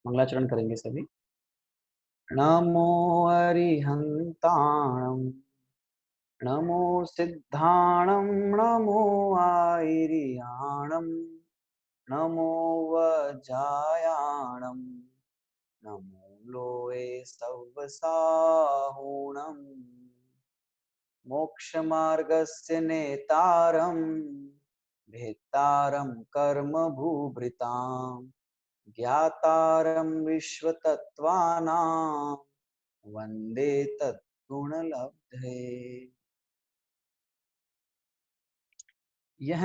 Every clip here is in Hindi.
मंगलाचरण करेंगे सभी। नमो अरिहंताणं नमो सिद्धाणं नमो आयरियाणं नमो वज्रायाणं नमो लोये सव्वसाहुणम् मोक्षमार्गस्य नेतारं भेत्तारं कर्म भूभृतां ज्ञातारं विश्वतत्त्वानां वंदे तत्गुणलब्धे। यह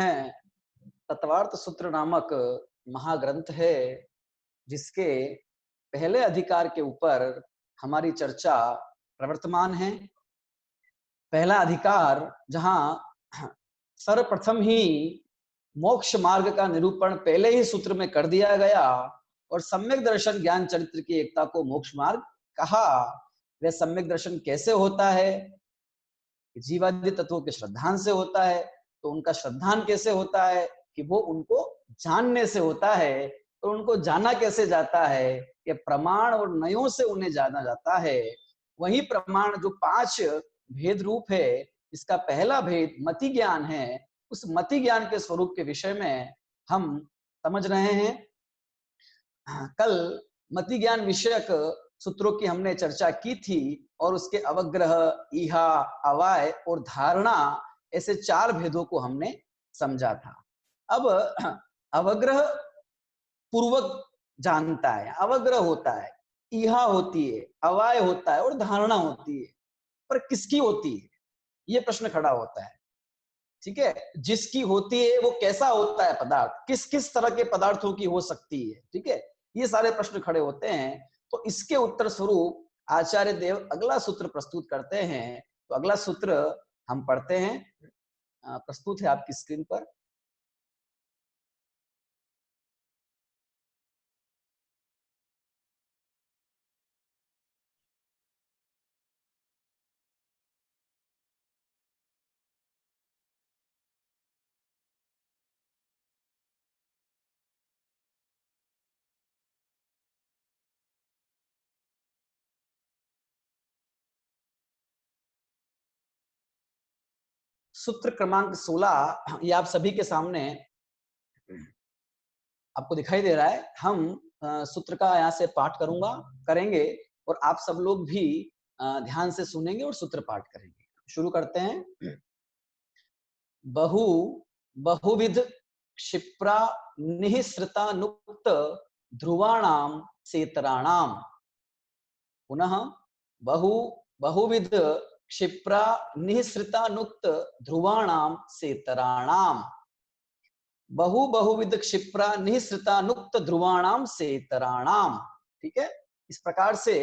तत्वार्थ सूत्र नामक महाग्रंथ है जिसके पहले अधिकार के ऊपर हमारी चर्चा प्रवर्तमान है। पहला अधिकार जहां सर्वप्रथम ही मोक्ष मार्ग का निरूपण पहले ही सूत्र में कर दिया गया और सम्यक दर्शन ज्ञान चरित्र की एकता को मोक्ष मार्ग कहा। वह सम्यक दर्शन कैसे होता है? जीवादि तत्वों के श्रद्धान से होता है। तो उनका श्रद्धान कैसे होता है? कि वो उनको जानने से होता है। तो उनको जाना कैसे जाता है? कि प्रमाण और नयों से उन्हें जाना जाता है। वही प्रमाण जो 5 भेद रूप है, इसका पहला भेद मति ज्ञान है। उस मति ज्ञान के स्वरूप के विषय में हम समझ रहे हैं। कल मति ज्ञान विषयक सूत्रों की हमने चर्चा की थी और उसके अवग्रह, इहा, अवाय और धारणा ऐसे 4 भेदों को हमने समझा था। अब अवग्रह पूर्वक जानता है, अवग्रह होता है, इहा होती है, अवाय होता है और धारणा होती है। पर किसकी होती है? ये प्रश्न खड़ा होता है। ठीक है, जिसकी होती है वो कैसा होता है पदार्थ, किस किस तरह के पदार्थों की हो सकती है? ठीक है, ये सारे प्रश्न खड़े होते हैं। तो इसके उत्तर स्वरूप आचार्य देव अगला सूत्र प्रस्तुत करते हैं। तो अगला सूत्र हम पढ़ते हैं, प्रस्तुत है आपकी स्क्रीन पर। सूत्र क्रमांक 16 ये आप सभी के सामने आपको दिखाई दे रहा है। हम सूत्र का यहाँ से पाठ करेंगे और आप सब लोग भी ध्यान से सुनेंगे और सूत्र पाठ करेंगे। शुरू करते हैं। बहुविध क्षिप्रा निःसृता नुक्त ध्रुवाणाम सेतराणाम। पुनः बहुविध क्षिप्रा निःसृता नुक्त ध्रुवाणाम सेतराणाम। बहुविध क्षिप्रा निःसृता नुक्त ध्रुवाणाम सेतराणाम। ठीक है, इस प्रकार से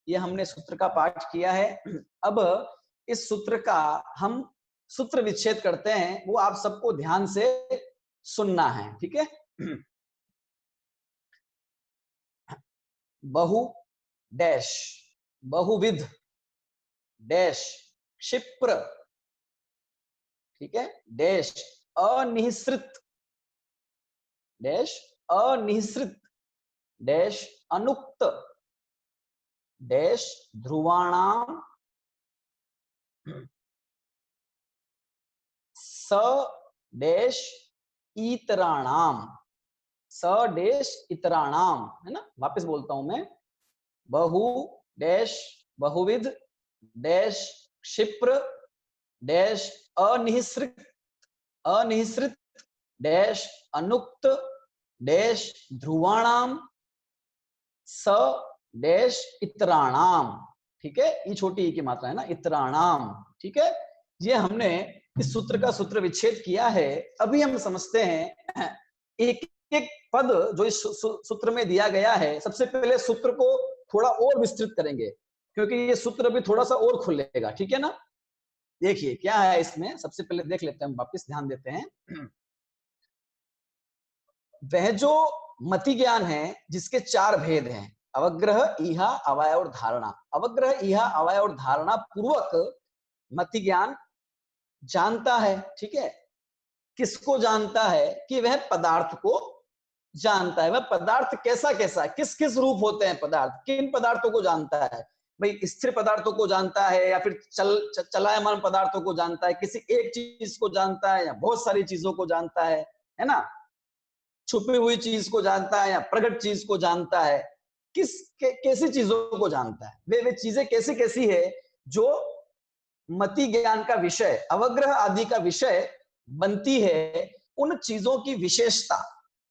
ये हमने सूत्र का पाठ किया है। अब इस सूत्र का हम सूत्र विच्छेद करते हैं, वो आप सबको ध्यान से सुनना है। ठीक है, बहु डैश बहुविध डैश क्षिप्र, ठीक है, डैश अनिःसृत डैश अनिःसृत डैश अनुक्त डैश ध्रुवाणाम स डैश इतराणाम। स डैश इतराणाम, है ना। वापस बोलता हूं मैं, बहु डैश बहुविध डैश क्षिप्र डैश अनिःसृत डैश अनुक्त डैश ध्रुवाणाम स डैश इतराणाम। ठीक है, ये छोटी की मात्रा है ना, इतराणाम। ठीक है, ये हमने इस सूत्र का सूत्र विच्छेद किया है। अभी हम समझते हैं एक एक पद जो इस सूत्र में दिया गया है। सबसे पहले सूत्र को थोड़ा और विस्तृत करेंगे क्योंकि ये सूत्र अभी थोड़ा सा और खुलेगा। ठीक है ना, देखिए क्या है इसमें। सबसे पहले देख लेते हैं, हम वापस ध्यान देते हैं। वह जो मति ज्ञान है जिसके 4 भेद हैं, अवग्रह, इहा, अवाय और धारणा। अवग्रह, इहा, अवाय और धारणा पूर्वक मति ज्ञान जानता है। ठीक है, किसको जानता है? कि वह पदार्थ को जानता है। वह पदार्थ कैसा कैसा, किस किस रूप होते हैं पदार्थ, किन पदार्थों को जानता है भाई, स्थिर पदार्थों को जानता है या फिर चलायमान पदार्थों को जानता है, किसी एक चीज को जानता है या बहुत सारी चीजों को जानता है ना, छुपी हुई चीज को जानता है या प्रकट चीज को जानता है, कैसी चीजों को जानता है, वे चीजें कैसी कैसी है जो मति ज्ञान का विषय, अवग्रह आदि का विषय बनती है। उन चीजों की विशेषता,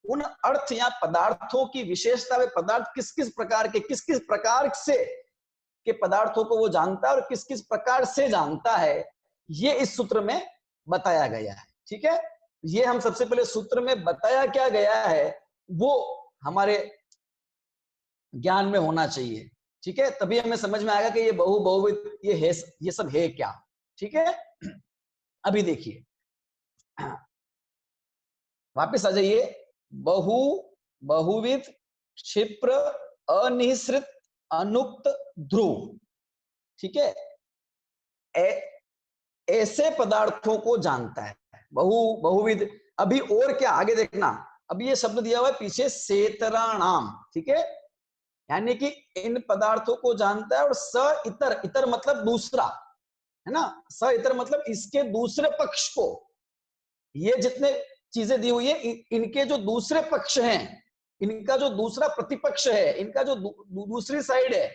उन अर्थ या पदार्थों की विशेषता, वे पदार्थ किस किस प्रकार के, किस किस प्रकार से के पदार्थों को वो जानता है और किस किस प्रकार से जानता है, ये इस सूत्र में बताया गया है। ठीक है, ये हम सबसे पहले सूत्र में बताया क्या गया है वो हमारे ज्ञान में होना चाहिए। ठीक है, तभी हमें समझ में आएगा कि ये बहुविध ये है, ये सब है क्या। ठीक है, अभी देखिए वापस आ जाइए। बहुविध, क्षिप्र, अनिश्रित, अनुक्त, ध्रुव। ठीक है, ऐसे पदार्थों को जानता है बहुविध। अभी और क्या आगे देखना, अभी ये शब्द दिया हुआ है पीछे सेतराणाम। ठीक है, यानी कि इन पदार्थों को जानता है। और स इतर, इतर मतलब दूसरा, है ना, स इतर मतलब इसके दूसरे पक्ष को, ये जितने चीजें दी हुई है इनके जो दूसरे पक्ष हैं, इनका जो दूसरा प्रतिपक्ष है, इनका जो दूसरी साइड है,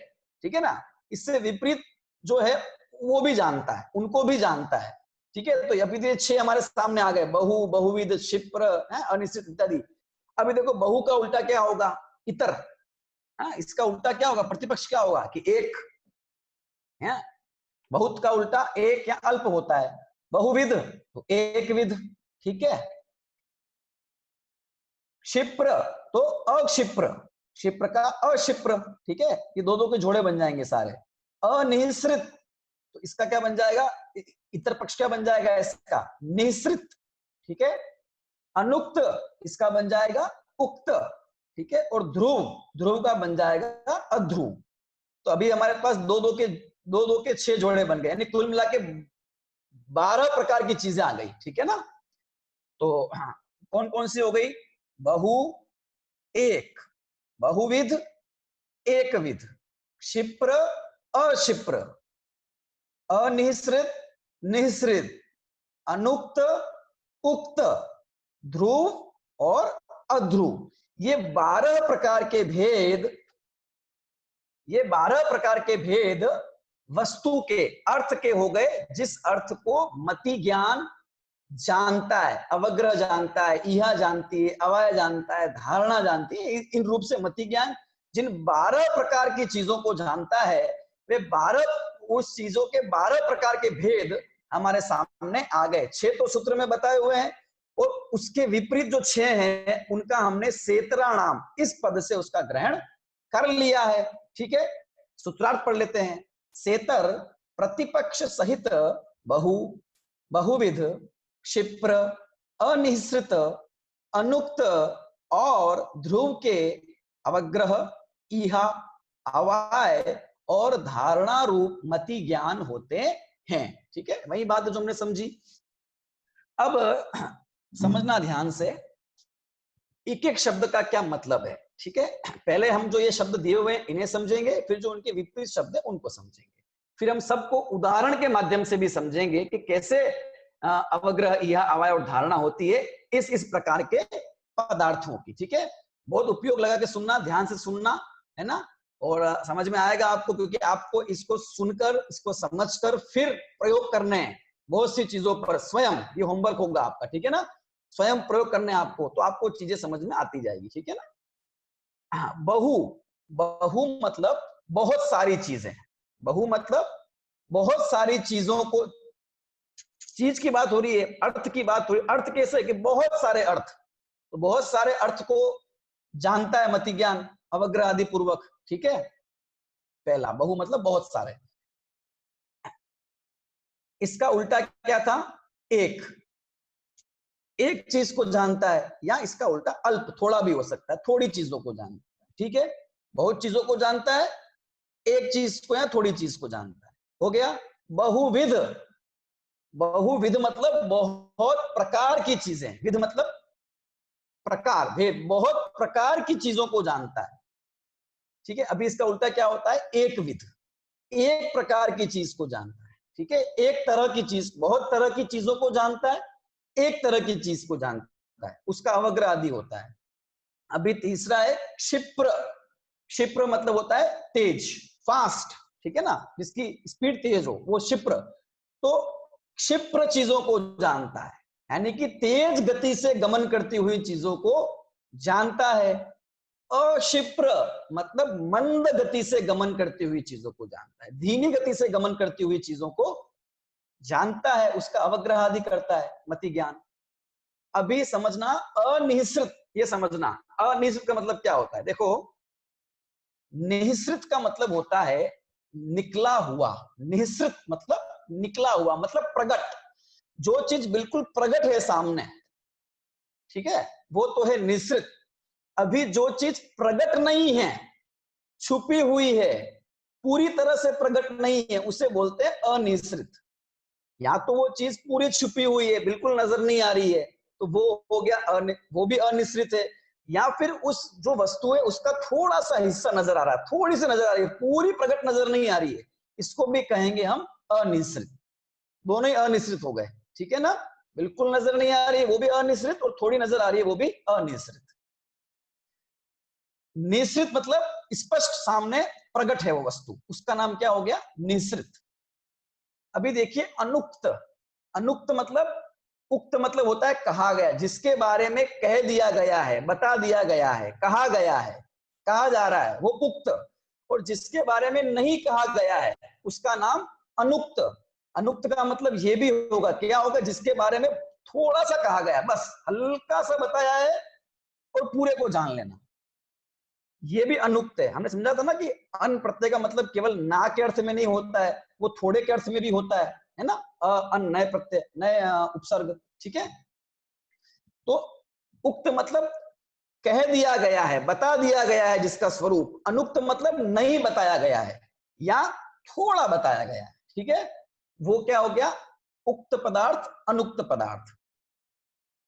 ठीक है ना, इससे विपरीत जो है वो भी जानता है, उनको भी जानता है। ठीक है, तो अभी 6 हमारे सामने आ गए, बहुविध, क्षिप्र, अनिश्चित इत्यादि। अभी देखो बहु का उल्टा क्या होगा, इतर। इसका उल्टा क्या होगा, प्रतिपक्ष क्या होगा कि एक है। बहुत का उल्टा एक या अल्प होता है। बहुविध तो एक विध। ठीक है, क्षिप्र तो अक्षिप्र, क्षिप्र का अक्षिप्र। ठीक है, ये दो के जोड़े बन जाएंगे सारे। अनिश्रित तो इसका क्या बन जाएगा, इतर पक्ष क्या बन जाएगा इसका, निश्रित। ठीक है, अनुक्त इसका बन जाएगा उक्त। ठीक है, और ध्रुव, ध्रुव का बन जाएगा अध्रुव। तो अभी हमारे पास दो के 6 जोड़े बन गए, यानी कुल मिला के 12 प्रकार की चीजें आ गई। ठीक है ना, तो कौन कौन सी हो गई, बहु एक, बहुविध एकविध, क्षिप्र अक्षिप्र, अनिश्रित निश्रित, अनुक्त उक्त, ध्रुव और अध्रुव। ये 12 प्रकार के भेद, ये 12 प्रकार के भेद वस्तु के, अर्थ के हो गए, जिस अर्थ को मति ज्ञान जानता है, अवग्रह जानता है, इहा जानती है, अवय जानता है, धारणा जानती है। इन रूप से मति ज्ञान जिन 12 प्रकार की चीजों को जानता है, वे 12 उस चीजों के 12 प्रकार के भेद हमारे सामने आ गए। 6 तो सूत्र में बताए हुए हैं और उसके विपरीत जो 6 हैं उनका हमने सेतराणाम इस पद से उसका ग्रहण कर लिया है। ठीक है, सूत्रार्थ पढ़ लेते हैं। सेतर प्रतिपक्ष सहित बहुविध, क्षिप्र, अनिश्रित, अनुक्त और ध्रुव के अवग्रह, इहा, अवाय और धारणा रूप मति ज्ञान होते हैं। ठीक है, वही बात जो हमने समझी। अब समझना ध्यान से, एक एक शब्द का क्या मतलब है। ठीक है, पहले हम जो ये शब्द दिए हुए हैं इन्हें समझेंगे, फिर जो उनके विपरीत शब्द है उनको समझेंगे, फिर हम सबको उदाहरण के माध्यम से भी समझेंगे कि कैसे अवग्रह, इहा, अवाय और धारणा होती है इस प्रकार के पदार्थों की। ठीक है, बहुत उपयोग लगा के सुनना, ध्यान से सुनना, है ना, और समझ में आएगा आपको, क्योंकि आपको इसको सुनकर, इसको समझकर फिर प्रयोग करने हैं बहुत सी चीजों पर। स्वयं ये होमवर्क होगा आपका। ठीक है ना, स्वयं प्रयोग करने आपको, तो आपको चीजें समझ में आती जाएगी। ठीक है ना, हाँ, बहु मतलब बहुत सारी चीजें, बहु मतलब बहुत सारी चीजों को, चीज की बात हो रही है, अर्थ की बात हो रही है। अर्थ कैसे कि बहुत सारे अर्थ, तो बहुत सारे अर्थ को जानता है मति ज्ञान अवग्रह आदि पूर्वक। ठीक है, पहला बहु मतलब बहुत सारे। इसका उल्टा क्या था, एक, एक चीज को जानता है, या इसका उल्टा अल्प, थोड़ा भी हो सकता है, थोड़ी चीजों को जानता है। ठीक है, बहुत चीजों को जानता है, एक चीज को या थोड़ी चीज को जानता है, हो गया बहुविध। बहुविध मतलब बहुत प्रकार की चीजें, विध मतलब प्रकार, भेद, बहुत प्रकार की चीजों को जानता है। ठीक है, अभी इसका उल्टा क्या होता है, एक विध, एक प्रकार की चीज को जानता है। ठीक है, एक तरह की चीज, बहुत तरह की चीजों को जानता है, एक तरह की चीज को जानता है, उसका अवग्रह आदि होता है। अभी तीसरा है क्षिप्र। क्षिप्र मतलब होता है तेज, फास्ट, ठीक है ना, जिसकी स्पीड तेज हो, वो क्षिप्र। तो क्षिप्र चीजों को जानता है, यानी कि तेज गति से गमन करती हुई चीजों को जानता है। अक्षिप्र मतलब मंद गति से गमन करती हुई चीजों को जानता है, धीमी गति से गमन करती हुई चीजों को जानता है, उसका अवग्रह आदि करता है, मति ज्ञान। अभी समझना अनिश्रित, ये समझना अनिश्रित का मतलब क्या होता है। देखो, निःसृत का मतलब होता है निकला हुआ, निःसृत मतलब निकला हुआ, मतलब प्रगट, जो चीज बिल्कुल प्रगट है सामने, ठीक है, वो तो है निःसृत। अभी जो चीज प्रगट नहीं है, छुपी हुई है, पूरी तरह से प्रगट नहीं है, उसे बोलते हैं अनिश्रित। या तो वो चीज पूरी छुपी हुई है, बिल्कुल नजर नहीं आ रही है, तो वो हो गया वो भी अनिश्रित है। या फिर उस जो वस्तु है उसका थोड़ा सा हिस्सा नजर आ रहा है, थोड़ी सी नजर आ रही है, पूरी प्रकट नजर नहीं आ रही है, इसको भी कहेंगे हम अनिश्रित। दोनों ही अनिश्रित हो गए, ठीक है ना, बिल्कुल नजर नहीं आ रही है वो भी अनिश्रित, और थोड़ी नजर आ रही है वो भी अनिश्रित। निश्रित मतलब स्पष्ट सामने प्रकट है वो वस्तु, उसका नाम क्या हो गया, निश्रित। अभी देखिए अनुक्त। अनुक्त मतलब, उक्त मतलब होता है कहा गया, जिसके बारे में कह दिया गया है, बता दिया गया है, कहा गया है, कहा जा रहा है, वो उक्त। और जिसके बारे में नहीं कहा गया है उसका नाम अनुक्त। अनुक्त का मतलब ये भी होगा, क्या होगा, जिसके बारे में थोड़ा सा कहा गया, बस हल्का सा बताया है और पूरे को जान लेना, ये भी अनुक्त है। हमने समझा था ना कि अन प्रत्यय का मतलब केवल ना के अर्थ में नहीं होता है, वो थोड़े के अर्थ में भी होता है ना, अन नए प्रत्यय, नए उपसर्ग, ठीक है। तो उक्त मतलब कह दिया गया है, बता दिया गया है जिसका स्वरूप। अनुक्त मतलब नहीं बताया गया है या थोड़ा बताया गया है, ठीक है, वो क्या हो गया, उक्त पदार्थ, अनुक्त पदार्थ।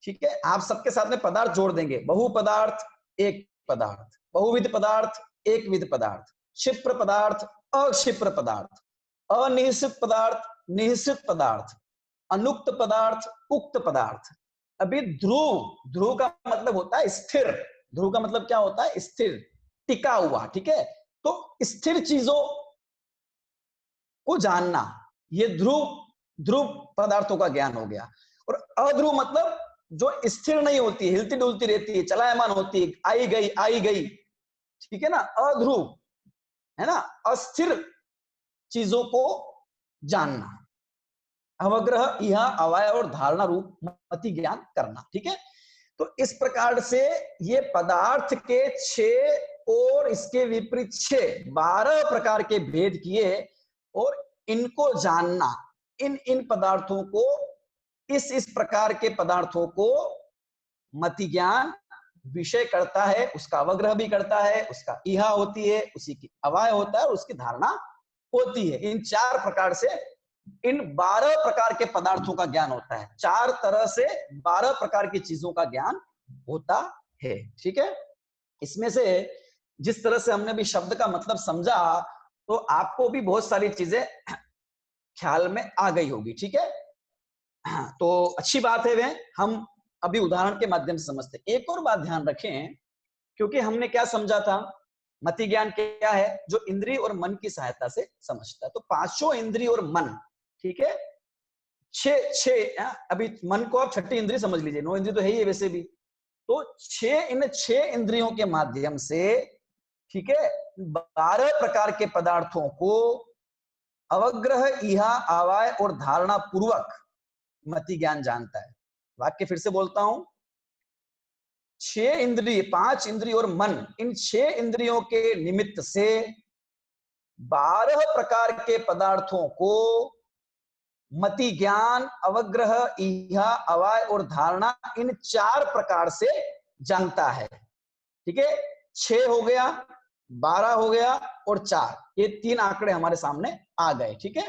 ठीक है, आप सबके साथ में पदार्थ जोड़ देंगे, बहु पदार्थ एक पदार्थ, बहुविध पदार्थ एक विध पदार्थ, क्षिप्र पदार्थ अक्षिप्र पदार्थ, अनिश्चित पदार्थ निश्चित पदार्थ, अनुक्त पदार्थ उक्त पदार्थ। अभी ध्रुव, ध्रुव का मतलब होता है स्थिर, ध्रुव का मतलब क्या होता है, स्थिर, टिका हुआ, ठीक है। तो स्थिर चीजों को जानना, ये ध्रुव, ध्रुव पदार्थों का ज्ञान हो गया। और अध्रुव मतलब जो स्थिर नहीं होती, हिलती डुलती रहती है, चलायमान होती है, आई गई, ठीक है ना, अध्रुव है ना, अस्थिर चीजों को जानना, अवग्रह यह अवाय और धारणा रूप मति ज्ञान करना, ठीक है। तो इस प्रकार से ये पदार्थ के 6 और इसके विपरीत 6, 12 प्रकार के भेद किए, और इनको जानना, इन पदार्थों को, इस प्रकार के पदार्थों को मति ज्ञान विषय करता है, उसका अवग्रह भी करता है, उसका इहा होती है, उसी की अवाय होता है और उसकी धारणा होती है। इन 4 प्रकार से इन 12 प्रकार के पदार्थों का ज्ञान होता है, 4 तरह से 12 प्रकार की चीजों का ज्ञान होता है, ठीक है। इसमें से जिस तरह से हमने भी शब्द का मतलब समझा, तो आपको भी बहुत सारी चीजें ख्याल में आ गई होगी, ठीक है। तो अच्छी बात है, वे हम अभी उदाहरण के माध्यम से समझते हैं। एक और बात ध्यान रखें, क्योंकि हमने क्या समझा था, मति ज्ञान क्या है, जो इंद्रिय और मन की सहायता से समझता है। तो पांचों इंद्रिय और मन, ठीक है, छह अभी मन को आप छठी इंद्रिय समझ लीजिए, 9 इंद्रिय तो है ही है वैसे भी। तो इन 6 इंद्रियों के माध्यम से, ठीक है, 12 प्रकार के पदार्थों को अवग्रह इहा आवाय और धारणा पूर्वक मति ज्ञान जानता है। वाक्य फिर से बोलता हूं, 6 इंद्रिय, 5 इंद्रिय और मन, इन 6 इंद्रियों के निमित्त से 12 प्रकार के पदार्थों को मति ज्ञान, अवग्रह इहा अवाय और धारणा, इन 4 प्रकार से जानता है, ठीक है। 6 हो गया, 12 हो गया और 4, ये 3 आंकड़े हमारे सामने आ गए, ठीक है।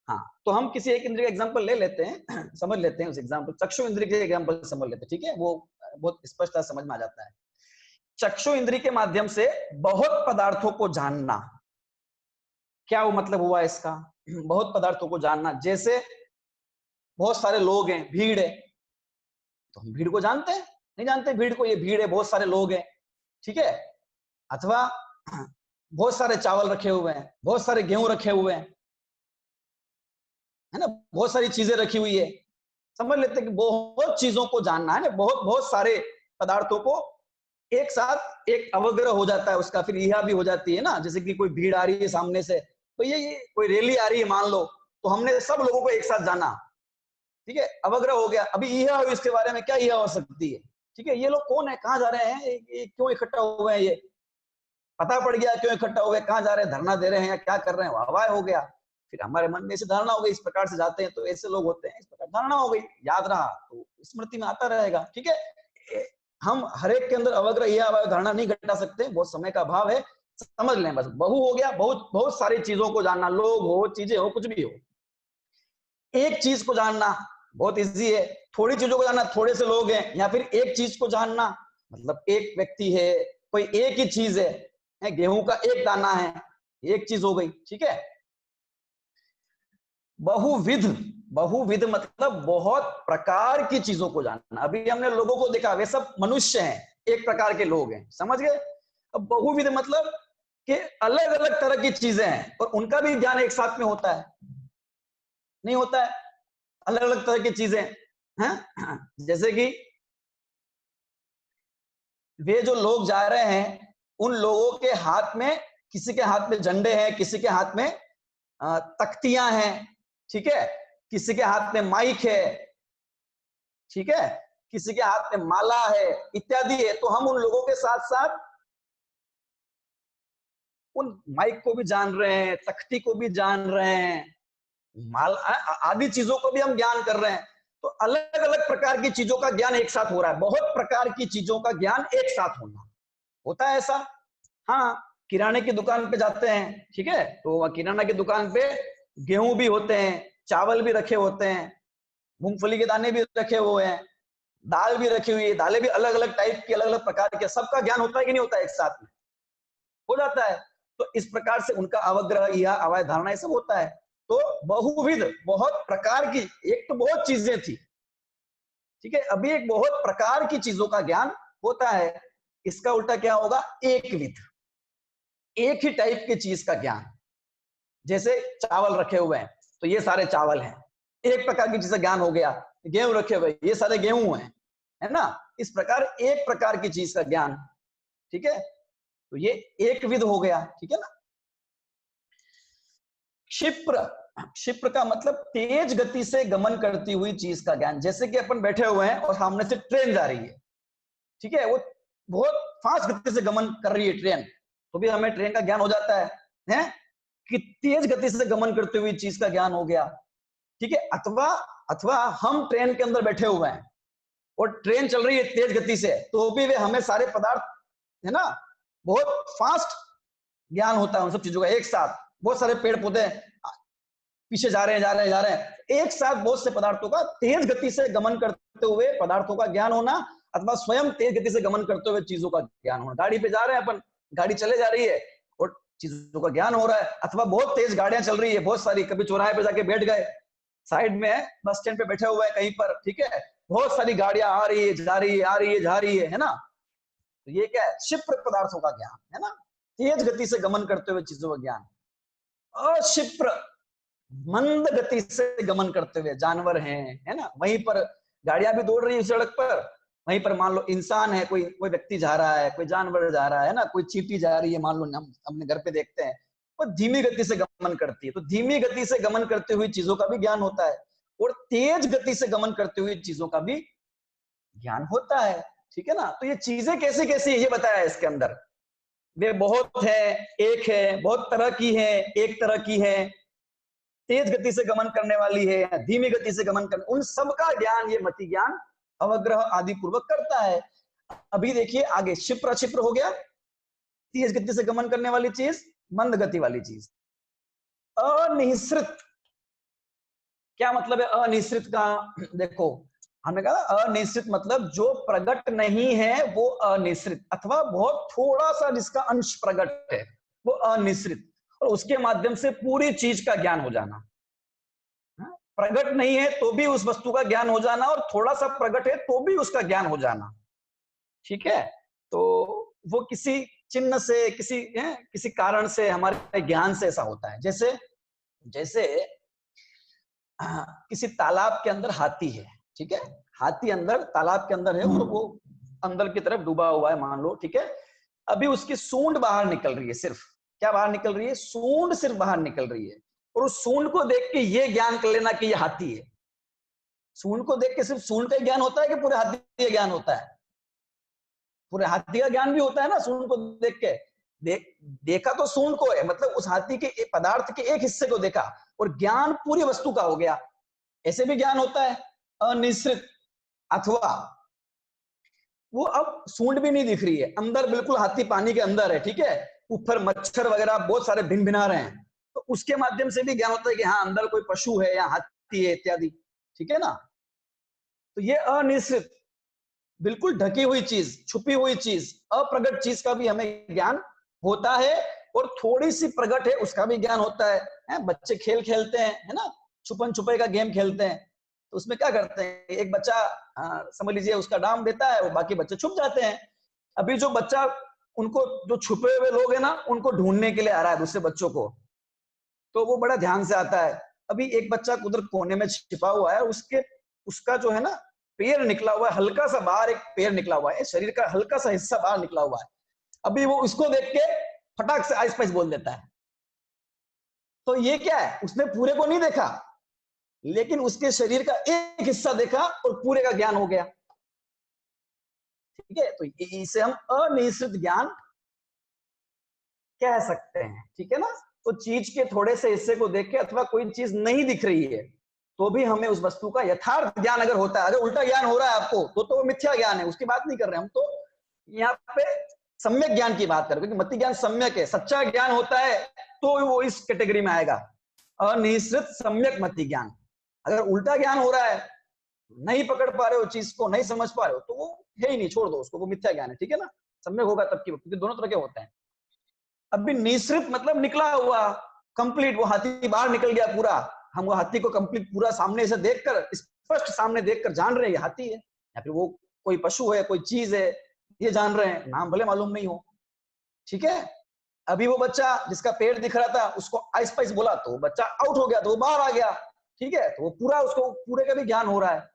हाँ, तो हम किसी एक इंद्रिय का एग्जांपल ले लेते हैं, समझ लेते हैं उस एग्जांपल, चक्षु इंद्रिय के एग्जांपल समझ लेते हैं, ठीक है। वो बहुत स्पष्टता समझ में आ जाता है। चक्षु इंद्री के माध्यम से बहुत पदार्थों को जानना, क्या वो मतलब हुआ इसका? बहुत पदार्थों को जानना, जैसे बहुत सारे लोग हैं, भीड़ है, तो हम भीड़ को जानते हैं? नहीं जानते भीड़ को, ये भीड़ है, बहुत सारे लोग हैं, ठीक है। अथवा बहुत सारे चावल रखे हुए हैं, बहुत सारे गेहूं रखे हुए हैं, है ना, बहुत सारी चीजें रखी हुई है। समझ लेते हैं कि बहुत चीजों को जानना है ना, बहुत बहुत सारे पदार्थों को एक साथ एक अवग्रह हो जाता है उसका, फिर यह भी हो जाती है ना। जैसे कि कोई भीड़ आ रही है सामने से, तो ये कोई रैली आ रही है मान लो, तो हमने सब लोगों को एक साथ जाना, ठीक है, अवग्रह हो गया। अभी यह इसके बारे में क्या यह हो सकती है, ठीक है, ये लोग कौन है, कहाँ जा रहे हैं, ये क्यों इकट्ठा हुए हैं, ये पता पड़ गया क्यों इकट्ठा हो गए, कहाँ जा रहे हैं, धरना दे रहे हैं या क्या कर रहे हैं, वाह हो गया। फिर हमारे मन में ऐसी धारणा हो गई, इस प्रकार से जाते हैं तो ऐसे लोग होते हैं, इस प्रकार धारणा हो गई, याद रहा तो स्मृति में आता रहेगा, ठीक है। हम हर एक के अंदर अवग्रह या धारणा नहीं घटा सकते, बहुत समय का अभाव है, समझ लें बस। बहु हो गया, बहुत बहुत सारी चीजों को जानना, लोग हो, चीजें हो, कुछ भी हो। एक चीज को जानना बहुत इजी है, थोड़ी चीजों को जानना, थोड़े से लोग हैं, या फिर एक चीज को जानना मतलब एक व्यक्ति है, कोई एक ही चीज है, गेहूं का एक दाना है, एक चीज हो गई, ठीक है। बहुविध, बहुविध मतलब बहुत प्रकार की चीजों को जानना। अभी हमने लोगों को देखा, वे सब मनुष्य हैं, एक प्रकार के लोग हैं, समझ गए। अब बहुविध मतलब कि अलग अलग तरह की चीजें हैं और उनका भी ज्ञान एक साथ में होता है, नहीं होता है, अलग अलग तरह की चीजें हैं। जैसे कि वे जो लोग जा रहे हैं, उन लोगों के हाथ में, किसी के हाथ में झंडे हैं, किसी के हाथ में तख्तियां हैं, ठीक है, किसी के हाथ में माइक है, ठीक है, किसी के हाथ में माला है, इत्यादि है। तो हम उन लोगों के साथ साथ उन माइक को भी जान रहे हैं, तख्ती को भी जान रहे हैं, माल आदि चीजों को भी हम ज्ञान कर रहे हैं। तो अलग अलग प्रकार की चीजों का ज्ञान एक साथ हो रहा है, बहुत प्रकार की चीजों का ज्ञान एक साथ होना, होता है ऐसा। हाँ, किराने की दुकान पे जाते हैं, ठीक है, तो किराना की दुकान पे गेहूं भी होते हैं, चावल भी रखे होते हैं, मूंगफली के दाने भी रखे हुए हैं, दाल भी रखी हुई है, दालें भी अलग अलग टाइप की, अलग अलग प्रकार के, सबका ज्ञान होता है कि नहीं होता है, एक साथ में हो जाता है। तो इस प्रकार से उनका अवग्रह या अवय धारणा ये सब होता है। तो बहुविध, बहुत प्रकार की, एक तो बहुत चीजें थी, ठीक है, अभी एक बहुत प्रकार की चीजों का ज्ञान होता है। इसका उल्टा क्या होगा, एक विध, एक ही टाइप की चीज का ज्ञान। जैसे चावल रखे हुए हैं तो ये सारे चावल हैं, एक प्रकार की चीज का ज्ञान हो गया। गेहूं रखे हुए, ये सारे गेहूं हैं, है ना। इस प्रकार एक प्रकार की चीज का ज्ञान, ठीक है, तो ये एक विध हो गया, ठीक है ना। क्षिप्र, क्षिप्र का मतलब तेज गति से गमन करती हुई चीज का ज्ञान। जैसे कि अपन बैठे हुए हैं और सामने से ट्रेन जा रही है, ठीक है, वो बहुत फास्ट गति से गमन कर रही है ट्रेन, तो भी हमें ट्रेन का ज्ञान हो जाता है कि तेज गति से गमन करते हुए चीज का ज्ञान हो गया, ठीक है। अथवा अथवा हम ट्रेन के अंदर बैठे हुए हैं और ट्रेन चल रही है तेज गति से, तो भी वे हमें सारे पदार्थ, है ना, बहुत फास्ट ज्ञान होता है उन सब चीजों का एक साथ। बहुत सारे पेड़ पौधे पीछे जा रहे हैं, जा रहे हैं, जा रहे हैं, एक साथ बहुत से पदार्थों का तेज गति से गमन करते हुए पदार्थों का ज्ञान होना, अथवा स्वयं तेज गति से गमन करते हुए चीजों का ज्ञान होना। गाड़ी पे जा रहे हैं अपन, गाड़ी चले जा रही है और चीजों का ज्ञान हो रहा है, अथवा बहुत तेज गाड़ियां चल रही है, बहुत सारी, कभी चौराहे पे जाके बैठ गए, साइड में बस स्टैंड पे बैठे हुए हैं कहीं पर, ठीक है, बहुत सारी गाड़ियां आ रही है, जा रही है, आ रही है, जा रही है ना। तो ये क्या है, क्षिप्र पदार्थों का ज्ञान, है ना, तेज गति से गमन करते हुए चीजों का ज्ञान। अक्षिप्र, मंद गति से गमन करते हुए जानवर हैं, है ना, वहीं पर गाड़ियां भी दौड़ रही है सड़क पर, वहीं पर मान लो इंसान है, कोई कोई व्यक्ति जा रहा है, कोई जानवर जा रहा है ना, कोई चींटी जा रही है, मान लो हम अपने घर पे देखते हैं, वो धीमी गति से गमन करती है। तो धीमी गति से गमन करते हुए चीजों का भी ज्ञान होता है और तेज गति से गमन करते हुए चीजों का भी ज्ञान होता है, ठीक है ना। तो ये चीजें कैसी कैसी ये बताया है इसके अंदर, वे बहुत है, एक है, बहुत तरह की है, एक तरह की है, तेज गति से गमन करने वाली है, धीमी गति से गमन करने, उन सबका ज्ञान ये मति ज्ञान अवग्रह आदि पूर्वक करता है। अभी देखिए आगे, क्षिप्र, क्षिप्र हो गया तेज गति से गमन करने वाली चीज, मंद गति वाली चीज। अनिश्रित, क्या मतलब है अनिश्रित का, देखो हमने कहा अनिश्चित मतलब जो प्रकट नहीं है वो अनिश्चित, अथवा बहुत थोड़ा सा जिसका अंश प्रकट है वो अनिश्चित, और उसके माध्यम से पूरी चीज का ज्ञान हो जाना। प्रकट नहीं है तो भी उस वस्तु का ज्ञान हो जाना, और थोड़ा सा प्रकट है तो भी उसका ज्ञान हो जाना। ठीक है, तो वो किसी चिन्ह से, किसी कारण से, हमारे ज्ञान से ऐसा होता है। जैसे जैसे किसी तालाब के अंदर हाथी है, ठीक है, हाथी अंदर तालाब के अंदर है और वो अंदर की तरफ डूबा हुआ है मान लो, ठीक है। अभी उसकी सूंड बाहर निकल रही है, सिर्फ क्या बाहर निकल रही है, सूंड सिर्फ बाहर निकल रही है, और उस सूंड को देख के ये ज्ञान कर लेना कि ये हाथी है। सूंड को देख के सिर्फ सूंड का ज्ञान होता है कि पूरे हाथी का ज्ञान होता है? पूरे हाथी का ज्ञान भी होता है ना सूंड को देख के। देखा तो सूंड को है, मतलब उस हाथी के पदार्थ के एक हिस्से को देखा, और ज्ञान पूरी वस्तु का हो गया। ऐसे भी ज्ञान होता है अनिश्चित। अथवा वो अब सूंड भी नहीं दिख रही है, अंदर बिल्कुल हाथी पानी के अंदर है, ठीक है, ऊपर मच्छर वगैरह बहुत सारे भिन भिना रहे हैं, तो उसके माध्यम से भी ज्ञान होता है कि हाँ अंदर कोई पशु है या हाथी है इत्यादि। ठीक है ना, तो ये अनिश्चित, बिल्कुल ढकी हुई चीज, छुपी हुई चीज, अप्रगट चीज का भी हमें ज्ञान होता है, और थोड़ी सी प्रगट है उसका भी ज्ञान होता है। बच्चे खेल खेलते हैं, है ना, छुपन छुपे का गेम खेलते हैं, तो उसमें क्या करते हैं, एक बच्चा समझ लीजिए उसका नाम देता है, और बाकी बच्चे छुप जाते हैं। अभी जो बच्चा, उनको जो छुपे हुए लोग हैं ना, उनको ढूंढने के लिए आ रहा है दूसरे बच्चों को, तो वो बड़ा ध्यान से आता है। अभी एक बच्चा उधर कोने में छिपा हुआ है, उसका जो है ना पैर निकला हुआ है, हल्का सा बाहर एक पैर निकला हुआ है, शरीर का हल्का सा हिस्सा बाहर निकला हुआ है। अभी वो उसको देख के फटाक से आइस पाइस बोल देता है। तो ये क्या है, उसने पूरे को नहीं देखा, लेकिन उसके शरीर का एक हिस्सा देखा और पूरे का ज्ञान हो गया। ठीक है, तो इसे हम अनिश्चित ज्ञान कह सकते हैं। ठीक है ना, तो चीज के थोड़े से हिस्से को देख के, अथवा कोई चीज नहीं दिख रही है तो भी हमें उस वस्तु का यथार्थ ज्ञान अगर होता है, अगर उल्टा ज्ञान हो रहा है आपको तो वो मिथ्या ज्ञान है, उसकी बात नहीं कर रहे हम। तो यहाँ पे सम्यक ज्ञान की बात कर रहे हैं, क्योंकि मति ज्ञान सम्यक है, सच्चा ज्ञान होता है तो वो इस कैटेगरी में आएगा, अनिश्चित सम्यक मति ज्ञान। अगर उल्टा ज्ञान हो रहा है, नहीं पकड़ पा रहे हो चीज को, नहीं समझ पा रहे हो, तो वो है ही नहीं, छोड़ दो उसको, वो मिथ्या ज्ञान है। ठीक है ना, सम्यक होगा तब की, क्योंकि दोनों तरह के होते हैं। अभी निश्रित मतलब निकला हुआ, कंप्लीट, वो हाथी बाहर निकल गया पूरा, हम वो हाथी को कंप्लीट पूरा सामने से देखकर, स्पष्ट सामने देखकर जान रहे हैं ये हाथी है, या फिर वो कोई पशु है, कोई चीज है, ये जान रहे हैं, नाम भले मालूम नहीं हो। ठीक है, अभी वो बच्चा जिसका पेड़ दिख रहा था उसको आइस पाइस बोला तो बच्चा आउट हो गया, तो वो बाहर आ गया। ठीक है, तो वो पूरा, उसको पूरे का भी ज्ञान हो रहा है।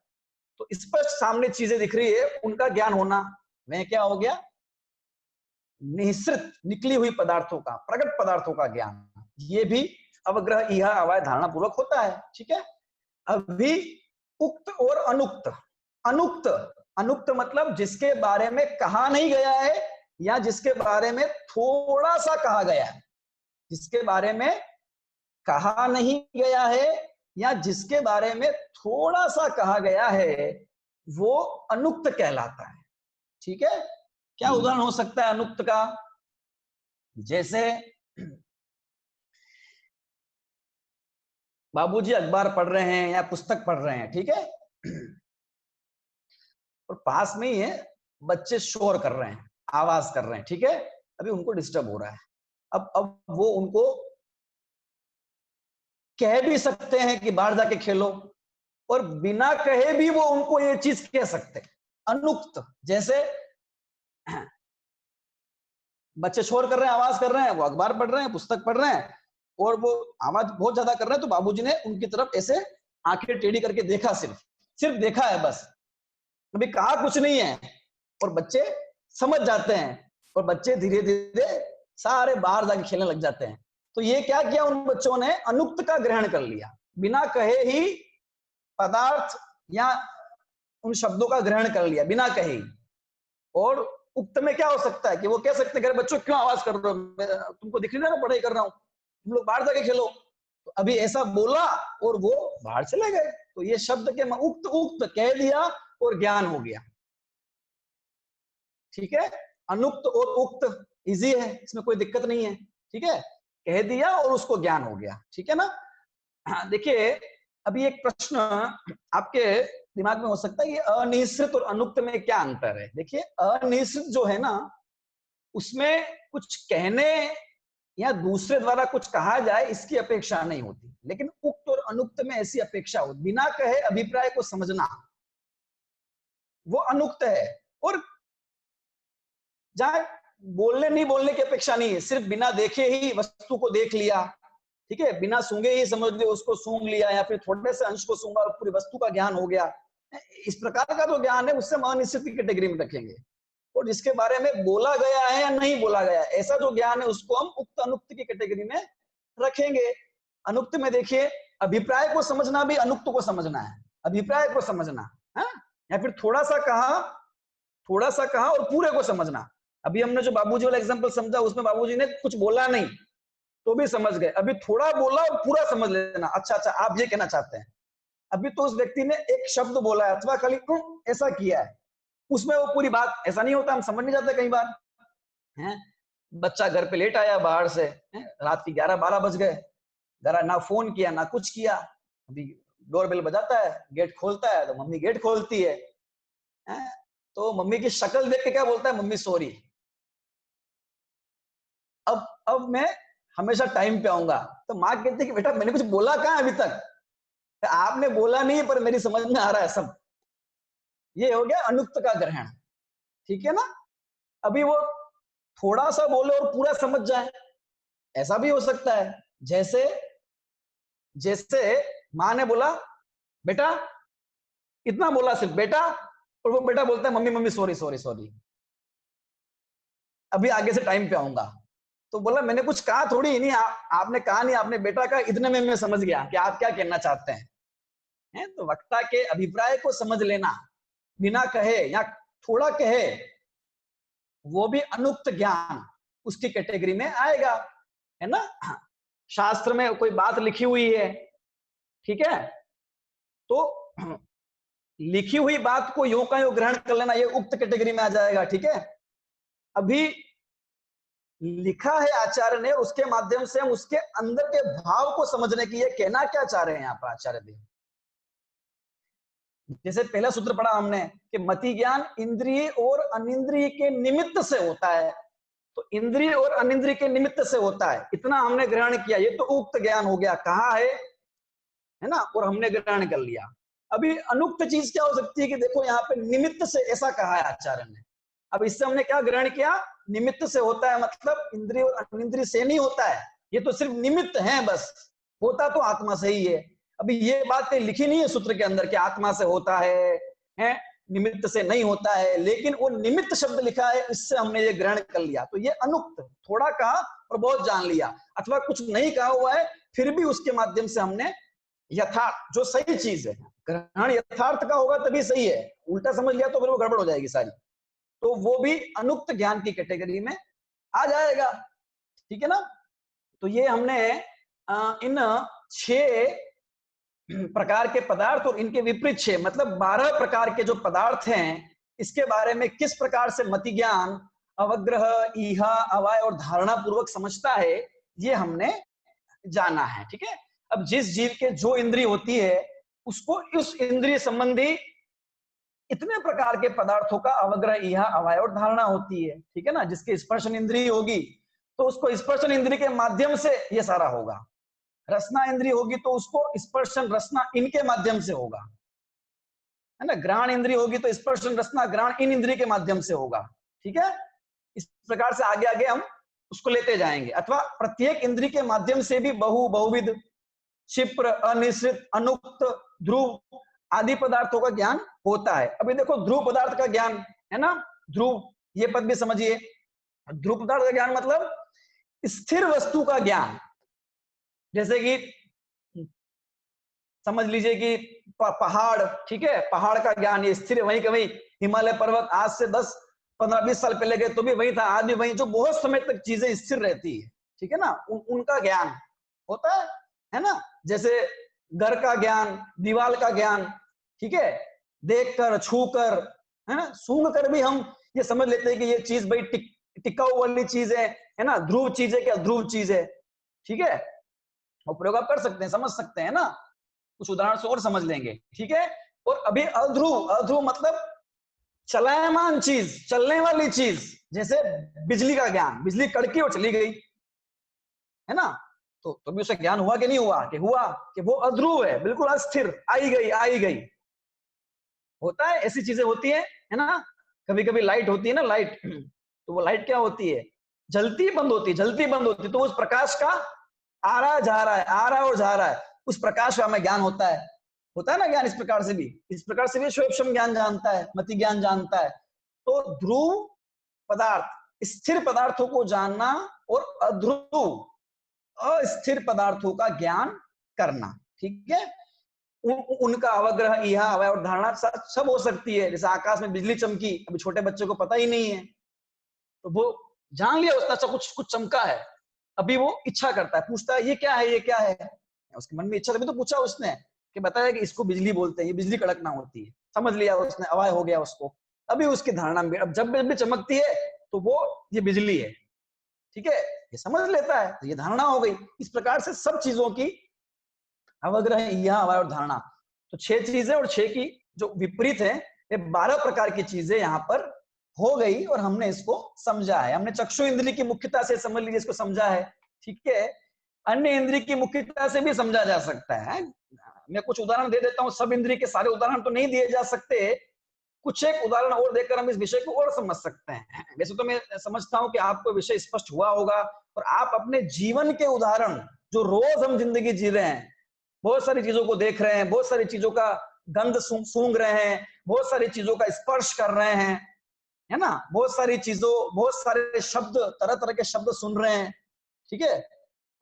तो स्पष्ट सामने चीजें दिख रही है, उनका ज्ञान होना, वह क्या हो गया, निःसृत, निकली हुई पदार्थों का, प्रकट पदार्थों का ज्ञान। ये भी अवग्रह इहा अवय धारणा पूर्वक होता है। ठीक है, अभी उक्त और अनुक्त। अनुक्त, अनुक्त मतलब जिसके बारे में कहा नहीं गया है, या जिसके बारे में थोड़ा सा कहा गया है, जिसके बारे में कहा नहीं गया है या जिसके बारे में थोड़ा सा कहा गया है, वो अनुक्त कहलाता है। ठीक है, क्या उदाहरण हो सकता है अनुक्त का, जैसे बाबूजी अखबार पढ़ रहे हैं या पुस्तक पढ़ रहे हैं, ठीक है, और पास में ही है बच्चे शोर कर रहे हैं, आवाज कर रहे हैं, ठीक है, अभी उनको डिस्टर्ब हो रहा है। अब वो उनको कह भी सकते हैं कि बाहर जाके खेलो, और बिना कहे भी वो उनको ये चीज कह सकते हैं, अनुक्त। जैसे बच्चे शोर कर रहे हैं, आवाज कर रहे हैं, वो अखबार पढ़ रहे हैं, पुस्तक पढ़ रहे हैं, और वो आवाज बहुत ज्यादा कर रहे हैं, तो बाबूजी ने उनकी तरफ ऐसे आंखें टेढ़ी करके देखा, सिर्फ सिर्फ देखा है बस, कभी कहा कुछ नहीं है, और बच्चे समझ जाते हैं, और बच्चे धीरे धीरे सारे बाहर जाके खेलने लग जाते हैं। तो ये क्या किया, उन बच्चों ने अनुक्त का ग्रहण कर लिया, बिना कहे ही पदार्थ या उन शब्दों का ग्रहण कर लिया बिना कहे। और उक्त में क्या हो सकता है कि वो कह सकते हैं, बच्चों क्यों आवाज कर रहे हो, तुमको दिख नहीं रहा पढ़ाई कर रहा हूं, तुम लोग बाहर जाके खेलो। तो अभी ऐसा बोला और वो बाहर चले गए, तो ये शब्द के उक्त, उक्त कह दिया और ज्ञान हो गया। ठीक है, अनुक्त और उक्त इजी है, इसमें कोई दिक्कत नहीं है। ठीक है, कह दिया और उसको ज्ञान हो गया। ठीक है ना, देखिए अभी एक प्रश्न आपके दिमाग में हो सकता है कि अनिश्चित और अनुक्त में क्या अंतर है। देखिए, अनिश्चित जो है ना, उसमें कुछ कहने या दूसरे द्वारा कुछ कहा जाए इसकी अपेक्षा नहीं होती, लेकिन उक्त और अनुक्त में ऐसी अपेक्षा होती। बिना कहे अभिप्राय को समझना वो अनुक्त है, और जहां बोलने नहीं बोलने की अपेक्षा नहीं है, सिर्फ बिना देखे ही वस्तु को देख लिया, ठीक है, बिना सूंघे ही समझ लिया, उसको सूंघ लिया, या फिर थोड़े से अंश को सूंघा और पूरी वस्तु का ज्ञान हो गया, इस प्रकार का जो ज्ञान है उससे हम अनिश्चित की कैटेगरी में रखेंगे। और जिसके बारे में बोला गया है या नहीं बोला गया है, ऐसा जो ज्ञान है उसको हम उक्त अनुक्त की कैटेगरी में रखेंगे। अनुक्त में देखिए, अभिप्राय को समझना भी अनुक्त को समझना है, अभिप्राय को समझना है, या फिर थोड़ा सा कहा और पूरे को समझना। अभी हमने जो बाबूजी वाला एग्जांपल समझा, उसमें बाबूजी ने कुछ बोला नहीं तो भी समझ गए, अभी थोड़ा बोला और पूरा समझ लेना, अच्छा आप ये कहना चाहते हैं। अभी तो उस व्यक्ति ने एक शब्द बोला है अथवा खाली ऐसा किया है, उसमें वो पूरी बात, ऐसा नहीं होता, हम समझ नहीं जाते कई बार हैं। बच्चा घर पे लेट आया बाहर से, रात की 11-12 बज गए, जरा ना फोन किया ना कुछ किया, अभी डोरबेल बजाता है, गेट खोलता है तो मम्मी गेट खोलती है, तो मम्मी की शक्ल देख के क्या बोलता है, मम्मी सॉरी। अब मैं हमेशा टाइम पे आऊंगा, तो माँ कहती है कि बेटा मैंने कुछ बोला कहाँ अभी तक, आपने बोला नहीं पर मेरी समझ में आ रहा है सब। ये हो गया अनुक्त का ग्रहण, ठीक है ना। अभी वो थोड़ा सा बोले और पूरा समझ जाए, ऐसा भी हो सकता है। जैसे जैसे माँ ने बोला बेटा, इतना बोला सिर्फ बेटा, और वो बेटा बोलता है mummy mummy sorry sorry sorry, अभी आगे से टाइम पे आऊंगा। तो बोला मैंने कुछ कहा थोड़ी ही नहीं, आपने कहा नहीं, आपने बेटा कहा, इतने में मैं समझ गया कि आप क्या कहना चाहते हैं। तो वक्ता के अभिप्राय को समझ लेना बिना कहे या थोड़ा कहे, वो भी अनुक्त ज्ञान उसकी कैटेगरी में आएगा, है ना। शास्त्र में कोई बात लिखी हुई है, ठीक है, तो लिखी हुई बात को यूं का यूं ग्रहण कर लेना, ये उक्त कैटेगरी में आ जाएगा, ठीक है। अभी लिखा है आचार्य ने, उसके माध्यम से हम उसके अंदर के भाव को समझने की, ये कहना क्या चाह रहे हैं यहाँ पर आचार्य देव। जैसे पहला सूत्र पढ़ा हमने कि मति ज्ञान इंद्रिय और अनिंद्रिय के निमित्त से होता है, तो इंद्रिय और अनिंद्रिय के निमित्त से होता है, इतना हमने ग्रहण किया, ये तो उक्त ज्ञान हो गया, कहा है ना, और हमने ग्रहण कर लिया। अभी अनुक्त चीज क्या हो सकती है कि देखो यहाँ पे निमित्त से ऐसा कहा है आचार्य ने, अब इससे हमने क्या ग्रहण किया, निमित्त से होता है, मतलब इंद्रिय और अनिंद्रिय से नहीं होता है, ये तो सिर्फ निमित्त है, बस होता तो आत्मा से ही है। अभी ये बात लिखी नहीं है सूत्र के अंदर कि आत्मा से होता है निमित्त से नहीं होता है, लेकिन वो निमित्त शब्द लिखा है, इससे हमने ये ग्रहण कर लिया, तो ये अनुक्त, थोड़ा कहा और बहुत जान लिया, अथवा कुछ नहीं कहा हुआ है फिर भी उसके माध्यम से हमने यथार्थ, जो सही चीज है, ग्रहण यथार्थ का होगा तभी सही है, उल्टा समझ लिया तो फिर वो गड़बड़ हो जाएगी सारी, तो वो भी अनुक्त ज्ञान की कैटेगरी में आ जाएगा, ठीक है ना। तो ये हमने इन 6 प्रकार के पदार्थ और इनके विपरीत 6 मतलब 12 प्रकार के जो पदार्थ हैं, इसके बारे में किस प्रकार से मति ज्ञान अवग्रह, ईहा, अवाय और धारणा पूर्वक समझता है, ये हमने जाना है, ठीक है। अब जिस जीव के जो इंद्रिय होती है, उसको उस इंद्रिय संबंधी इतने प्रकार के पदार्थों का अवग्रह, ईहा, अवाय और धारणा होती है, ठीक है ना। जिसके स्पर्शन इंद्रिय होगी तो उसको स्पर्शन इंद्रिय के माध्यम से ये सारा होगा, रसना इंद्रिय होगी तो उसको स्पर्शन रसना इनके माध्यम से होगा, है ना। ग्रहण इंद्रिय होगी तो स्पर्शन रसना ग्रहण इन इंद्रिय के माध्यम से होगा, ठीक है। इस प्रकार से आगे आगे हम उसको लेते जाएंगे, अथवा प्रत्येक इंद्रिय के माध्यम से भी बहुविध, क्षिप्र, अनिश्चित, अनुक्त, ध्रुव आदि पदार्थों का ज्ञान होता है। अभी देखो ध्रुव पदार्थ का ज्ञान है ना, ध्रुव ये पद भी समझिए। ध्रुव पदार्थ का ज्ञान मतलब स्थिर वस्तु का ज्ञान, जैसे कि समझ लीजिए कि पहाड़, ठीक है, पहाड़ का ज्ञान ये स्थिर है, वहीं का वहीं, हिमालय पर्वत आज से 10-15-20 साल पहले गए तो भी वही था, आज भी वही, जो बहुत समय तक चीजें स्थिर रहती है, ठीक है ना, उनका ज्ञान होता है ना। जैसे घर का ज्ञान, दीवार का ज्ञान, ठीक है, देखकर, छूकर, है ना, सूंघ कर भी हम ये समझ लेते हैं कि ये चीज भाई टिकाऊ वाली चीज है ना, ध्रुव चीज है, क्या ध्रुव चीज है, ठीक है। और प्रयोग आप कर सकते हैं, समझ सकते हैं ना, कुछ उदाहरण से और समझ लेंगे, ठीक है। और अभी अध्रुव, अध्रुव मतलब चलायमान चीज, चलने वाली चीज, जैसे बिजली का ज्ञान, बिजली कड़की और चली गई, है ना, तो भी उसे ज्ञान हुआ कि नहीं हुआ, कि हुआ, कि वो अध्रुव है, बिल्कुल अस्थिर, आई गई आई गई। होता है, ऐसी चीजें होती है ना। कभी कभी लाइट होती है ना, लाइट, तो वो लाइट क्या होती है, जलती बंद होती है, जलती बंद होती है, तो उस प्रकाश का आ रहा जा रहा है, आ रहा और जा रहा है, उस प्रकाश का हमें ज्ञान होता है ना ज्ञान। इस प्रकार से भी, इस प्रकार से भी स्वयं ज्ञान जानता है, मति ज्ञान जानता है। तो ध्रुव पदार्थ, स्थिर पदार्थों को जानना और अध्रुव अस्थिर पदार्थों का ज्ञान करना, ठीक है। उनका अवग्रह, यह अवय और धारणा सब हो सकती है। जैसे आकाश में बिजली चमकी, अभी छोटे बच्चे को पता ही नहीं है, तो वो जान लिया उसने, अच्छा कुछ कुछ चमका है, अभी वो इच्छा करता है, पूछता है ये क्या है, ये क्या है, उसके मन में इच्छा, तभी तो पूछा उसने, कि बताया कि इसको बिजली बोलते हैं, ये बिजली कड़कना होती है, समझ लिया उसने, अवय हो गया उसको। अभी उसकी धारणा में, अब जब भी चमकती है तो वो ये बिजली है, ठीक है, ये समझ लेता है, तो ये धारणा हो गई। इस प्रकार से सब चीजों की अवग्रह, यह अवय और धारणा, तो 6 चीजें, और 6 की जो विपरीत है, ये 12 प्रकार की चीजें यहाँ पर हो गई, और हमने इसको समझा है। हमने चक्षु इंद्रिय की मुख्यता से, समझ लीजिए, इसको समझा है, ठीक है। अन्य इंद्रिय की मुख्यता से भी समझा जा सकता है। मैं कुछ उदाहरण दे देता हूँ, सब इंद्रिय के सारे उदाहरण तो नहीं दिए जा सकते, कुछ एक उदाहरण और देकर हम इस विषय को और समझ सकते हैं। वैसे तो मैं समझता हूँ कि आपको विषय स्पष्ट हुआ होगा, और आप अपने जीवन के उदाहरण, जो रोज हम जिंदगी जी रहे हैं, बहुत सारी चीजों को देख रहे हैं, बहुत सारी चीजों का गंध सूंघ रहे हैं, बहुत सारी चीजों का स्पर्श कर रहे हैं, है ना, बहुत सारी चीजों, बहुत सारे शब्द, तरह तरह के शब्द सुन रहे हैं, ठीक है,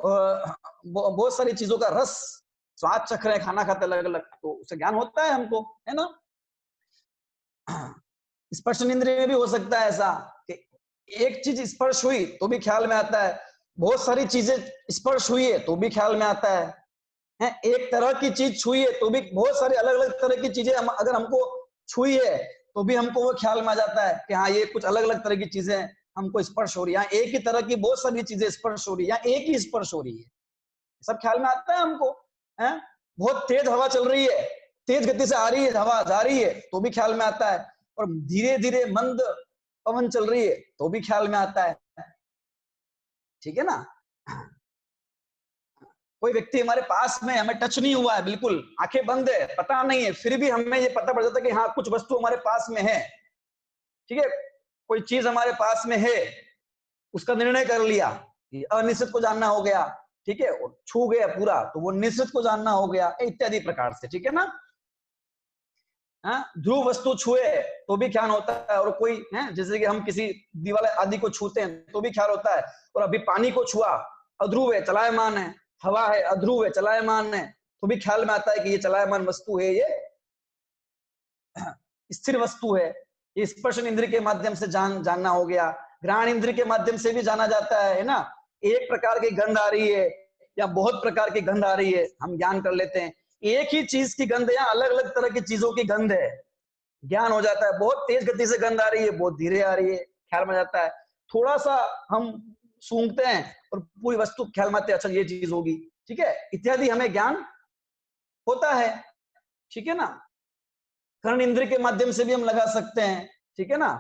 और बहुत सारी चीजों का रस, स्वाद चख रहे हैं, खाना खाते अलग अलग, तो उससे ज्ञान होता है हमको, है ना। स्पर्श इंद्रिय में भी हो सकता है ऐसा कि एक चीज स्पर्श हुई तो भी ख्याल में आता है, बहुत सारी चीजें स्पर्श हुई है तो भी ख्याल में आता है, एक तरह की चीज छुई है तो भी, बहुत सारी अलग अलग तरह की चीजें अगर हमको छुई है तो भी हमको वो ख्याल में आ जाता है कि हाँ ये कुछ अलग अलग तरह की चीजें हमको स्पर्श हो रही है, एक ही तरह की बहुत सारी चीजें स्पर्श हो रही है, एक ही स्पर्श हो रही है, सब ख्याल में आता है हमको, है। बहुत तेज हवा चल रही है, तेज गति से आ रही है हवा, जा रही है तो भी ख्याल में आता है, और धीरे धीरे मंद पवन चल रही है तो भी ख्याल में आता है, ठीक है ना। कोई व्यक्ति हमारे पास में, हमें टच नहीं हुआ है, बिल्कुल आंखें बंद है, पता नहीं है, फिर भी हमें ये पता पड़ जाता है कि हाँ कुछ वस्तु हमारे पास में है, ठीक है, कोई चीज हमारे पास में है, उसका निर्णय कर लिया, अनिश्चित को जानना हो गया, ठीक है, और छू गया पूरा तो वो निश्चित को जानना हो गया, इत्यादि प्रकार से, ठीक है ना। ध्रुव वस्तु छुए तो भी ख्याल होता है, और कोई है जैसे कि हम किसी दीवार आदि को छूते हैं तो भी ख्याल होता है, और अभी पानी को छुआ, अध्रुव है, चलायमान है, हवा है, अध्रुव है, चलायमान है, तो भी ख्याल में आता है कि ये चलायमान वस्तु है, ये स्थिर वस्तु है। ये स्पर्श इंद्रिय के माध्यम से जानना हो गया, घ्राण इंद्रिय के माध्यम से भी जाना जाता है ना, एक प्रकार की गंध आ रही है या बहुत प्रकार की गंध आ रही है, हम ज्ञान कर लेते हैं, एक ही चीज की गंध या अलग अलग तरह की चीजों की गंध है, ज्ञान हो जाता है, बहुत तेज गति से गंध आ रही है, बहुत धीरे आ रही है, ख्याल में जाता है, थोड़ा सा हम सूंघते हैं और पूरी वस्तु ख्याल में आते हैं, अच्छा ये चीज होगी, ठीक है, इत्यादि हमें ज्ञान होता है, ठीक है ना। कर्ण इंद्रिय के माध्यम से भी हम लगा सकते हैं, ठीक है ना,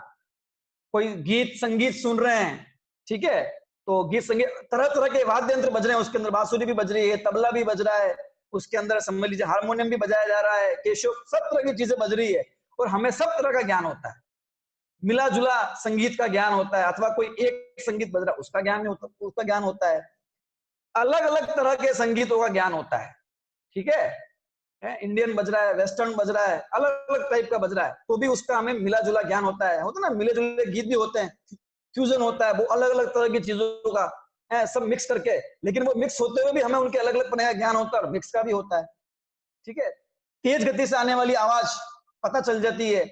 कोई गीत संगीत सुन रहे हैं, ठीक है, तो गीत संगीत, तरह तरह के वाद्य यंत्र बज रहे हैं, उसके अंदर बांसुरी भी बज रही है, तबला भी बज रहा है, उसके अंदर समझ लीजिए हारमोनियम भी बजाया जा रहा है, केशव, सब तरह की चीजें बज रही है, और हमें सब तरह का ज्ञान होता है, मिला जुला संगीत का ज्ञान होता है, अथवा कोई एक संगीत बज रहा है उसका ज्ञान नहीं होता, उसका ज्ञान होता है, अलग अलग तरह के संगीतों का ज्ञान होता है, ठीक है, इंडियन बज रहा है, वेस्टर्न बज रहा है, अलग अलग टाइप का बज रहा है, तो भी उसका हमें मिला जुला ज्ञान होता है ना, मिले जुले गीत भी होते हैं, फ्यूजन होता है, वो अलग अलग तरह की चीजों का है, सब मिक्स करके, लेकिन वो मिक्स होते हुए भी हमें उनके अलग अलग तरह का ज्ञान होता है, मिक्स का भी होता है, ठीक है। तेज गति से आने वाली आवाज पता चल जाती है,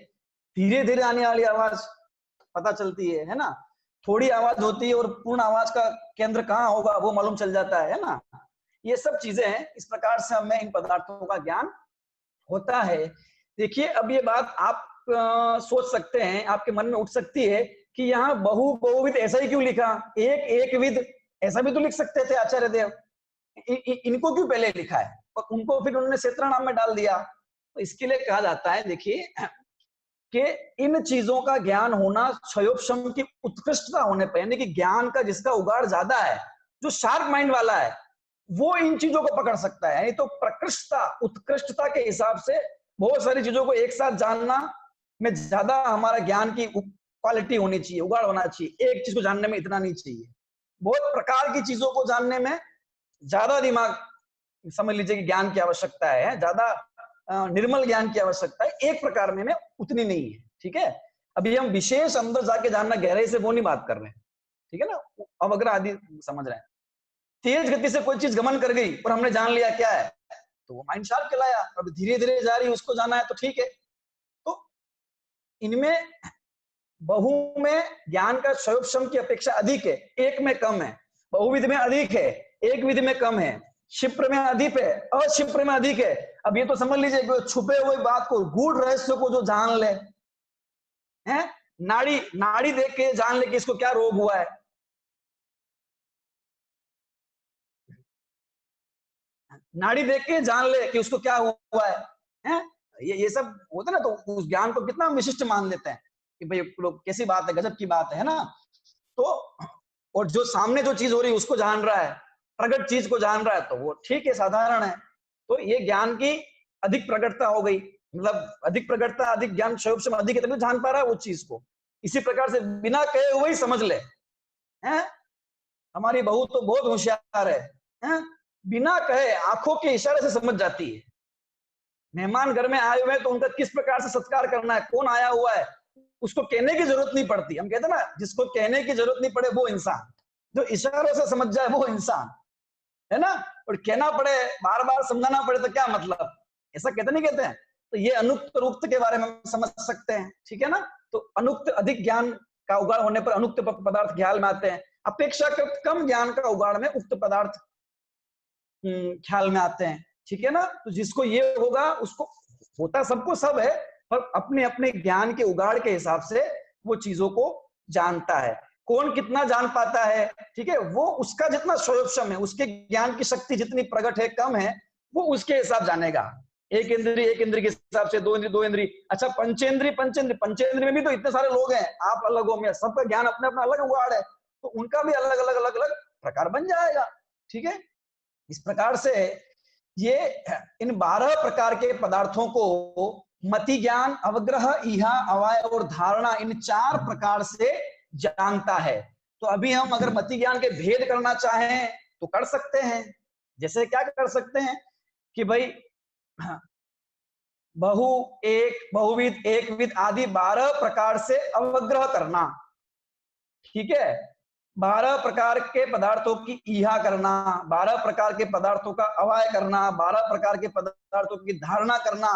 धीरे धीरे आने वाली आवाज पता चलती है ना, थोड़ी आवाज होती है और पूर्ण आवाज का केंद्र कहाँ होगा वो मालूम चल जाता है ना, ये सब चीजें हैं, इस प्रकार से हमें इन पदार्थों का ज्ञान होता है। देखिए अब ये बात आप सोच सकते हैं, आपके मन में उठ सकती है कि यहाँ बहुविध ऐसा ही क्यों लिखा, एक विध ऐसा भी तो लिख सकते थे आचार्य देव, इनको क्यों पहले लिखा है, और उनको फिर उन्होंने क्षेत्र नाम में डाल दिया, तो इसके लिए कहा जाता है, देखिए, कि इन चीजों का ज्ञान होना क्षयोपशम की उत्कृष्टता होने पर, यानी कि ज्ञान का जिसका उगाड़ ज्यादा है, जो शार्प माइंड वाला है, वो इन चीजों को पकड़ सकता है। यानी तो प्रकृष्टता, उत्कृष्टता के हिसाब से बहुत सारी चीजों को एक साथ जानना में ज्यादा हमारा ज्ञान की क्वालिटी होनी चाहिए, उगाड़ होना चाहिए। एक चीज को जानने में इतना नहीं चाहिए। बहुत प्रकार की चीजों को जानने में ज्यादा दिमाग, समझ लीजिए कि ज्ञान की आवश्यकता है, ज्यादा निर्मल ज्ञान की आवश्यकता है। एक प्रकार में उतनी नहीं है, ठीक है। अभी हम विशेष अंदर जाके जानना, गहराई से, वो नहीं बात कर रहे हैं, ठीक है ना। अवग्रह आदि समझ रहे हैं। तेज गति से कोई चीज गमन कर गई और हमने जान लिया क्या है, तो वो माइंड शार्प कहलाया। अब धीरे धीरे जा रही, उसको जाना है तो ठीक है। तो इनमें बहु में ज्ञान का क्षयोपशम की अपेक्षा अधिक है, एक में कम है। बहुविध में अधिक है, एक विधि में कम है। क्षिप्र में अधिक है, अक्षिप्र में अधिक है। अब ये तो समझ लीजिए कि छुपे हुए बात को, गूढ़ रहस्य को जो जान ले, हैं, नाड़ी नाड़ी देख के जान ले कि इसको क्या रोग हुआ है, नाड़ी देख के जान ले कि उसको क्या हुआ है, हैं? ये सब होता है ना। तो उस ज्ञान को कितना विशिष्ट मान लेते हैं कि भाई लोग, कैसी बात है, गजब की बात है ना। तो और जो सामने जो चीज हो रही है उसको जान रहा है, प्रकट चीज को जान रहा है, तो वो ठीक है, साधारण है। तो ये ज्ञान की अधिक प्रकटता हो गई, मतलब अधिक प्रकटता, अधिक ज्ञान क्षयोपशम अधिक है, तभी जान पा रहा है वो चीज को। इसी प्रकार से बिना कहे हुए ही समझ ले, हैं? हमारी बहू तो बहुत होशियार है, हैं? बिना कहे आंखों के इशारे से समझ जाती है। मेहमान घर में आए हुए हैं तो उनका किस प्रकार से सत्कार करना है, कौन आया हुआ है, उसको कहने की जरूरत नहीं पड़ती। हम कहते हैं ना, जिसको कहने की जरूरत नहीं पड़े वो इंसान, जो इशारों से समझ जाए वो इंसान है ना। और कहना पड़े, बार बार समझाना पड़े तो क्या मतलब, ऐसा कहते नहीं कहते हैं। तो ये अनुक्त और उक्त के बारे में समझ सकते हैं, ठीक है ना। तो अनुक्त अधिक ज्ञान का उगाड़ होने पर अनुक्त पदार्थ ख्याल में आते हैं, अपेक्षाकृत कम ज्ञान का उगाड़ में उक्त पदार्थ ख्याल में आते हैं, ठीक है ना। तो जिसको ये होगा, उसको होता सबको सब है, पर अपने अपने ज्ञान के उगाड़ के हिसाब से वो चीजों को जानता है। कौन कितना जान पाता है, ठीक है, वो उसका जितना क्षयोपशम है, उसके ज्ञान की शक्ति जितनी प्रकट है, कम है, वो उसके हिसाब जानेगा। एक इंद्रिय के हिसाब से, दो इंद्रिय, अच्छा पंचेंद्रिय में भी तो इतने सारे लोग हैं, आप अलग हो, मैं, सबका ज्ञान अपने अपना अलग उगाड़ है, तो उनका भी अलग अलग अलग अलग प्रकार बन जाएगा, ठीक है। इस प्रकार से ये इन 12 प्रकार के पदार्थों को मति ज्ञान, अवग्रह, इहा, अवाय और धारणा, इन 4 प्रकार से जानता है। तो अभी हम अगर मति ज्ञान के भेद करना चाहें तो कर सकते हैं। जैसे क्या कर सकते हैं कि भाई बहु, एक, बहुविध, एकविध आदि 12 प्रकार से अवग्रह करना, ठीक है। 12 प्रकार के पदार्थों की ईहा करना, 12 प्रकार के पदार्थों का अवाय करना, 12 प्रकार के पदार्थों की धारणा करना,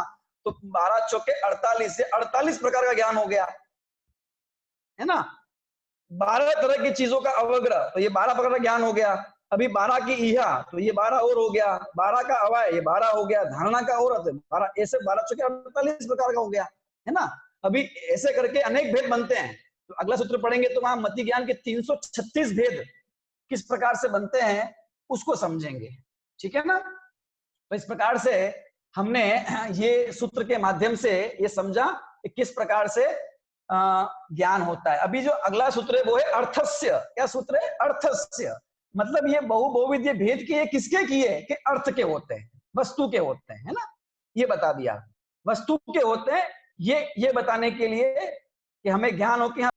तो 12 चौके 48 से 48 प्रकार का ज्ञान हो गया, है ना। 12 तरह की चीजों का अवग्रह, तो ये 12 प्रकार का ज्ञान हो गया। अभी 12 की ईहा, तो ये 12 और हो गया। 12 का अवाय, ये 12 हो गया। धारणा का और 12, ऐसे 12 चौके 48 प्रकार का हो गया, है ना। अभी ऐसे करके अनेक भेद बनते हैं। तो अगला सूत्र पढ़ेंगे तो वहां मति ज्ञान के 336 भेद किस प्रकार से बनते हैं उसको समझेंगे, ठीक है ना। तो इस प्रकार से हमने ये सूत्र के माध्यम से ये समझा कि किस प्रकार से ज्ञान होता है। अभी जो अगला सूत्र है वो है अर्थस्य। क्या सूत्र है? अर्थस्य। मतलब ये बहुविध भेद के किसके किए कि अर्थ के होते हैं, वस्तु के होते हैं, है ना। ये बता दिया, वस्तु के होते हैं। ये बताने के लिए कि हमें ज्ञान हो कि